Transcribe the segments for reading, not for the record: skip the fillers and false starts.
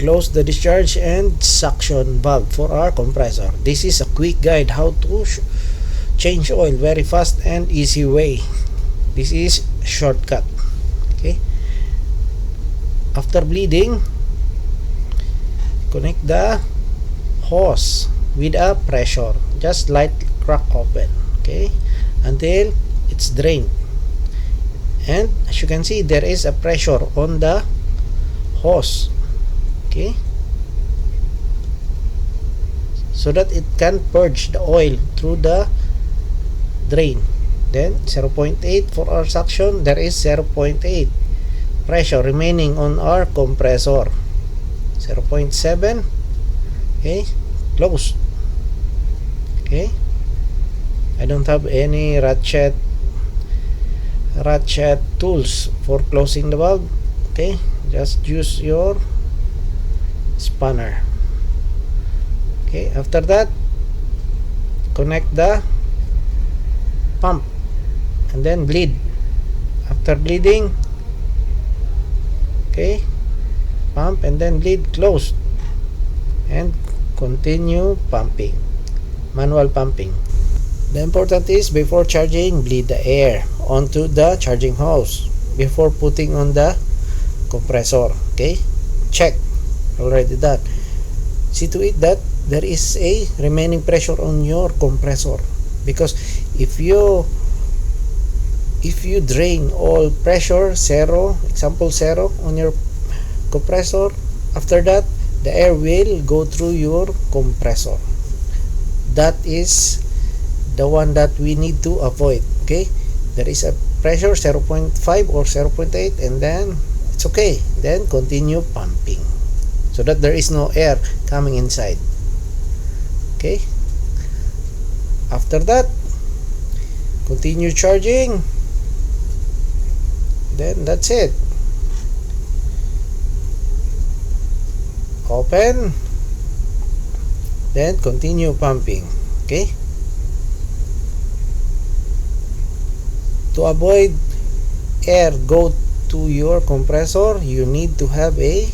close the discharge and suction valve for our compressor. This is a quick guide how to change oil very fast and easy way. This is shortcut. Okay, after bleeding, connect the hose with a pressure, just light crack open, okay, until it's drained. And as you can see, there is a pressure on the hose, okay, so that it can purge the oil through the drain. Then 0.8 for our suction. There is 0.8 pressure remaining on our compressor. 0.7. Okay, close. Okay, I don't have any ratchet tools for closing the valve. Okay, just use your spanner. Okay, after that, connect the pump and then bleed. After bleeding, okay, pump and then bleed, closed, and continue pumping, manual pumping. The important is, before charging, bleed the air onto the charging hose before putting on the compressor. Okay, check, already done. See to it that there is a remaining pressure on your compressor, because if you drain all pressure, zero, example zero on your compressor, after that the air will go through your compressor. That is the one that we need to avoid. Okay, there is a pressure 0.5 or 0.8, and then it's okay, then continue pumping so that there is no air coming inside. Okay, after that, continue charging, then that's it. Open, then continue pumping. Okay, to avoid air go to your compressor, you need to have a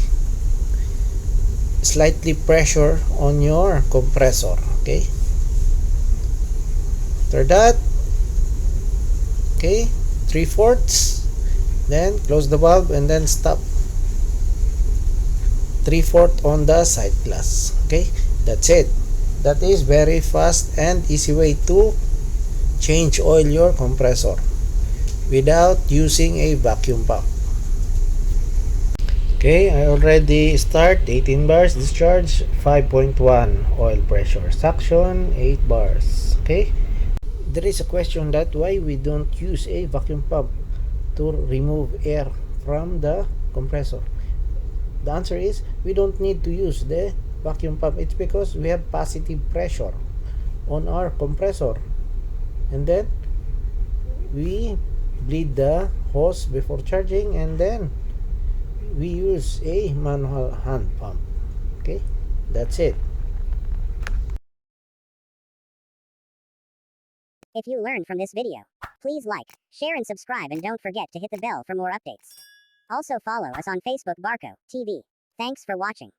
slightly pressure on your compressor. Okay, after that, okay, 3/4, then close the valve and then stop. 3/4 on the side glass. Okay, that's it. That is very fast and easy way to change oil your compressor without using a vacuum pump. Okay, I already start 18 bars discharge, 5.1 oil pressure, suction 8 bars. Okay, there is a question that why we don't use a vacuum pump to remove air from the compressor. The answer is, we don't need to use the vacuum pump. It's because we have positive pressure on our compressor, and then we bleed the hose before charging, and then we use a manual hand pump. Okay, that's it. If you learned from this video, please like, share and subscribe, and don't forget to hit the bell for more updates. Also follow us on Facebook Barco TV. Thanks for watching.